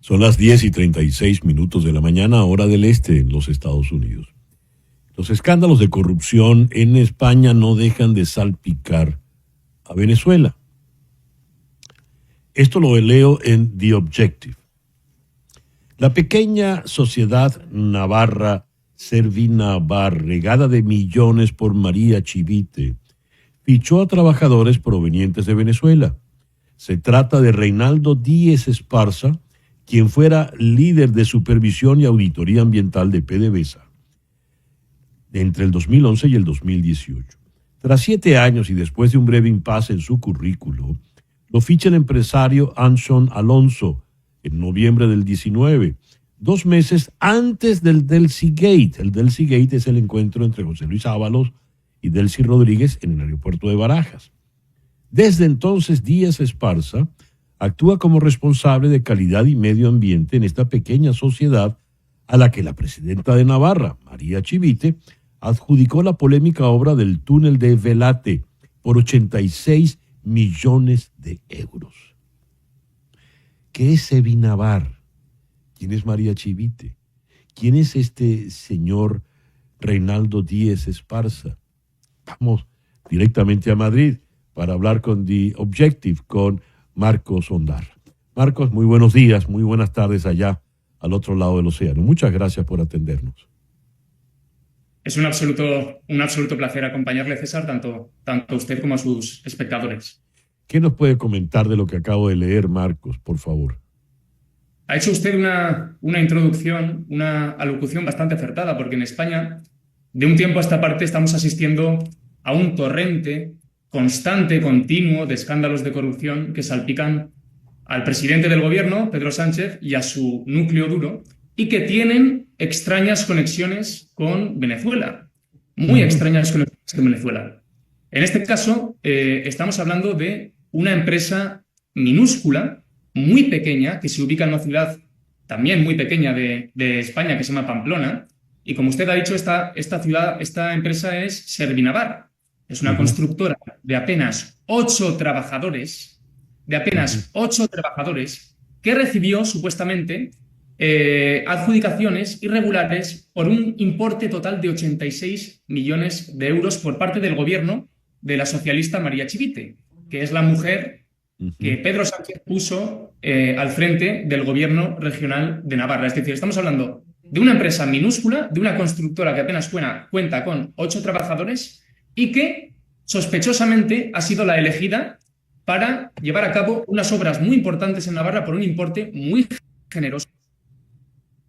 Son las 10:36 de la mañana, hora del este en los Estados Unidos. Los escándalos de corrupción en España no dejan de salpicar a Venezuela. Esto lo leo en The Objective. La pequeña sociedad navarra Servinavar, regada de millones por María Chivite, fichó a trabajadores provenientes de Venezuela. Se trata de Reinaldo Díez Esparza, quien fuera líder de supervisión y auditoría ambiental de PDVSA entre el 2011 y el 2018. Tras 7 años y después de un breve impasse en su currículo, lo ficha el empresario Anson Alonso en noviembre del 19, 2 meses antes del Delcy Gate. El Delcy Gate es el encuentro entre José Luis Ábalos y Delcy Rodríguez en el aeropuerto de Barajas. Desde entonces, Díaz Esparza actúa como responsable de calidad y medio ambiente en esta pequeña sociedad a la que la presidenta de Navarra, María Chivite, adjudicó la polémica obra del túnel de Velate por 86 millones de euros. ¿Qué es Servinavar? ¿Quién es María Chivite? ¿Quién es este señor Reinaldo Díez Esparza? Vamos directamente a Madrid para hablar con The Objective, con Marcos Ondar. Marcos, muy buenos días, muy buenas tardes allá al otro lado del océano. Muchas gracias por atendernos. Es un absoluto placer acompañarle, César, tanto a usted como a sus espectadores. ¿Qué nos puede comentar de lo que acabo de leer, Marcos, por favor? Ha hecho usted una introducción, una alocución bastante acertada, porque en España, de un tiempo a esta parte, estamos asistiendo a un torrente constante, continuo, de escándalos de corrupción que salpican al presidente del gobierno, Pedro Sánchez, y a su núcleo duro, y que tienen extrañas conexiones con Venezuela, muy extrañas conexiones con Venezuela. En este caso, estamos hablando de una empresa minúscula, muy pequeña, que se ubica en una ciudad también muy pequeña de España, que se llama Pamplona, y como usted ha dicho, esta empresa es Servinavar. Es una constructora de apenas 8 trabajadores, que recibió supuestamente adjudicaciones irregulares por un importe total de 86 millones de euros por parte del gobierno de la socialista María Chivite, que es la mujer que Pedro Sánchez puso al frente del gobierno regional de Navarra. Es decir, estamos hablando de una empresa minúscula, de una constructora que apenas cuenta con 8 trabajadores y que sospechosamente ha sido la elegida para llevar a cabo unas obras muy importantes en Navarra por un importe muy generoso.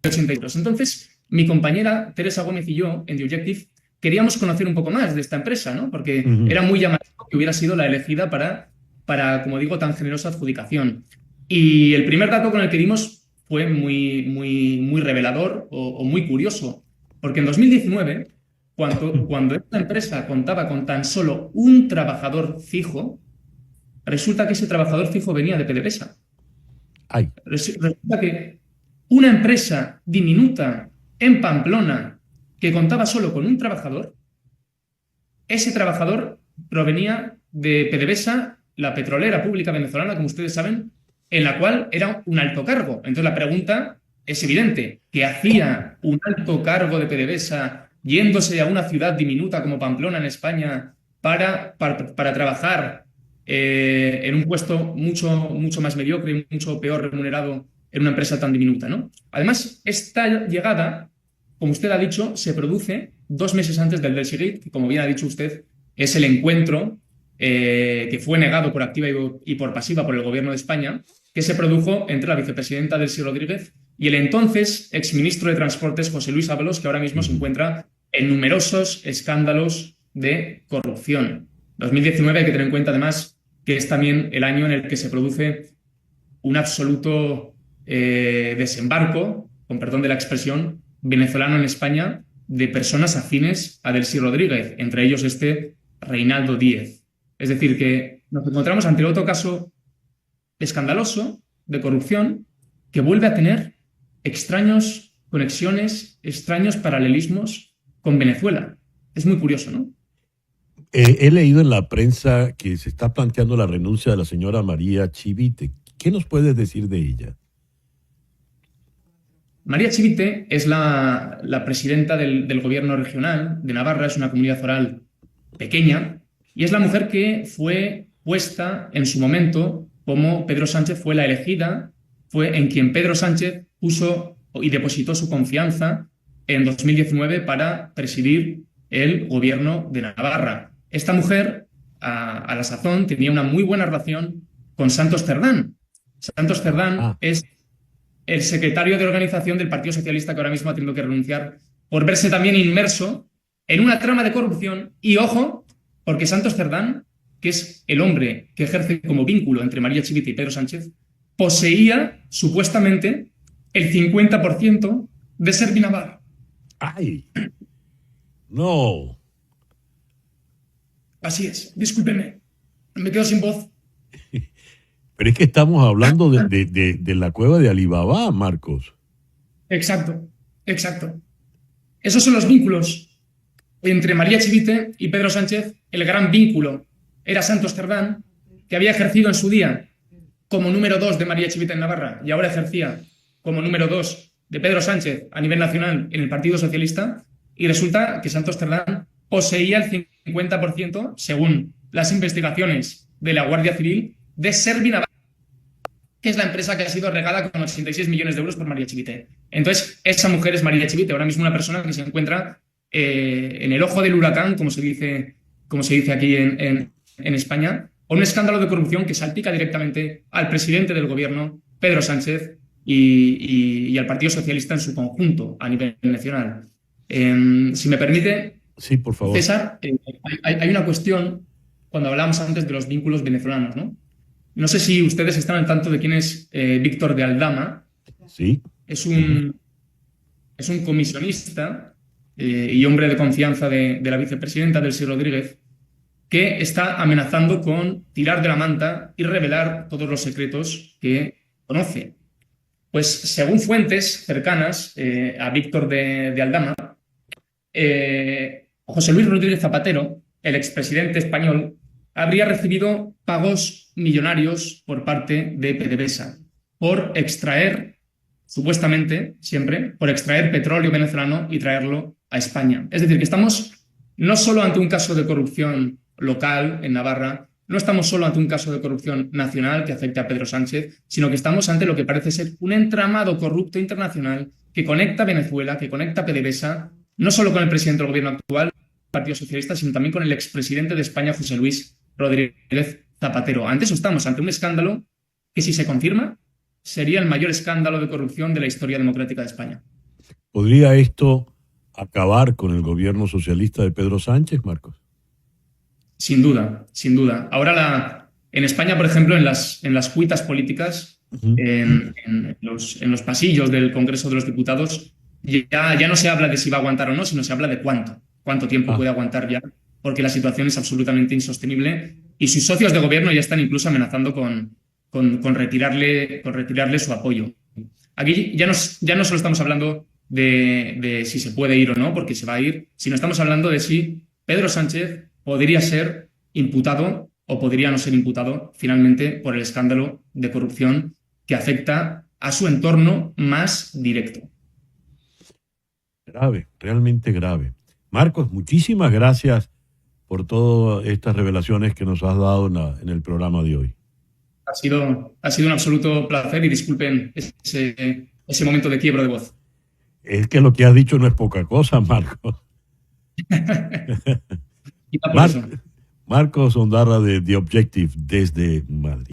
Entonces, mi compañera Teresa Gómez y yo, en The Objective, queríamos conocer un poco más de esta empresa, ¿no? Porque era muy llamativo que hubiera sido la elegida para, como digo, tan generosa adjudicación. Y el primer dato con el que dimos fue muy revelador o muy curioso, porque en 2019, cuando esta empresa contaba con tan solo un trabajador fijo, resulta que ese trabajador fijo venía de PDVSA. Resulta que una empresa diminuta en Pamplona que contaba solo con un trabajador, ese trabajador provenía de PDVSA, la petrolera pública venezolana, como ustedes saben, en la cual era un alto cargo. Entonces la pregunta es evidente: ¿qué hacía un alto cargo de PDVSA yéndose a una ciudad diminuta como Pamplona en España para trabajar en un puesto mucho más mediocre, mucho peor remunerado en una empresa tan diminuta, ¿no? Además, esta llegada, como usted ha dicho, se produce 2 meses antes del Delcy Gate, que, como bien ha dicho usted, es el encuentro que fue negado por activa y por pasiva por el gobierno de España, que se produjo entre la vicepresidenta Delcy Rodríguez y el entonces exministro de Transportes, José Luis Ábalos, que ahora mismo se encuentra en numerosos escándalos de corrupción. 2019 hay que tener en cuenta, además, que es también el año en el que se produce un absoluto desembarco, con perdón de la expresión, venezolano en España de personas afines a Delcy Rodríguez, entre ellos este Reinaldo Díez. Es decir, que nos encontramos ante otro caso escandaloso de corrupción que vuelve a tener extrañas conexiones, extraños paralelismos con Venezuela. Es muy curioso, ¿no? He leído en la prensa que se está planteando la renuncia de la señora María Chivite. ¿Qué nos puedes decir de ella? María Chivite es la presidenta del gobierno regional de Navarra, es una comunidad foral pequeña, y es la mujer que fue puesta en su momento como Pedro Sánchez fue la elegida, fue en quien Pedro Sánchez puso y depositó su confianza en 2019 para presidir el gobierno de Navarra. Esta mujer, a la sazón, tenía una muy buena relación con Santos Cerdán. Santos Cerdán es el secretario de organización del Partido Socialista, que ahora mismo ha tenido que renunciar por verse también inmerso en una trama de corrupción. Y ojo, porque Santos Cerdán, que es el hombre que ejerce como vínculo entre María Chivite y Pedro Sánchez, poseía supuestamente el 50% de Servinavar. ¡Ay! No. Así es, discúlpenme, me quedo sin voz. Pero es que estamos hablando de la cueva de Alibaba, Marcos. Exacto, exacto. Esos son los vínculos entre María Chivite y Pedro Sánchez. El gran vínculo era Santos Cerdán, que había ejercido en su día como número 2 de María Chivite en Navarra y ahora ejercía como número 2 de Pedro Sánchez a nivel nacional en el Partido Socialista, y resulta que Santos Cerdán poseía el 50%, según las investigaciones de la Guardia Civil, de Servinavar, que es la empresa que ha sido regada con 86 millones de euros por María Chivite. Entonces, esa mujer es María Chivite, ahora mismo una persona que se encuentra en el ojo del huracán, como se dice aquí en España, por un escándalo de corrupción que salpica directamente al presidente del gobierno, Pedro Sánchez, y al Partido Socialista en su conjunto a nivel nacional. Si me permite, sí, por favor. César, hay una cuestión cuando hablábamos antes de los vínculos venezolanos, ¿no? No sé si ustedes están al tanto de quién es Víctor de Aldama. Sí. Es un comisionista y hombre de confianza de la vicepresidenta, Delcy Rodríguez, que está amenazando con tirar de la manta y revelar todos los secretos que conoce. Pues según fuentes cercanas a Víctor de Aldama, José Luis Rodríguez Zapatero, el expresidente español, habría recibido pagos millonarios por parte de PDVSA por extraer, supuestamente, siempre, por extraer petróleo venezolano y traerlo a España. Es decir, que estamos no solo ante un caso de corrupción local en Navarra, no estamos solo ante un caso de corrupción nacional que afecta a Pedro Sánchez, sino que estamos ante lo que parece ser un entramado corrupto internacional que conecta a Venezuela, que conecta a PDVSA, no solo con el presidente del gobierno actual, el Partido Socialista, sino también con el expresidente de España, José Luis Rodríguez Zapatero. Ante eso estamos, ante un escándalo que, si se confirma, sería el mayor escándalo de corrupción de la historia democrática de España. ¿Podría esto acabar con el gobierno socialista de Pedro Sánchez, Marcos? Sin duda, sin duda. Ahora en España, por ejemplo, en las cuitas políticas, en los pasillos del Congreso de los Diputados, ya no se habla de si va a aguantar o no, sino se habla de cuánto tiempo puede aguantar ya, porque la situación es absolutamente insostenible y sus socios de gobierno ya están incluso amenazando con retirarle su apoyo. Aquí ya no solo estamos hablando de si se puede ir o no, porque se va a ir, sino estamos hablando de si Pedro Sánchez podría ser imputado o podría no ser imputado finalmente por el escándalo de corrupción que afecta a su entorno más directo. Grave, realmente grave. Marcos, muchísimas gracias por todas estas revelaciones que nos has dado en el programa de hoy. Ha sido un absoluto placer y disculpen ese momento de quiebro de voz. Es que lo que has dicho no es poca cosa, Marcos. Marcos Ondarra de The Objective desde Madrid.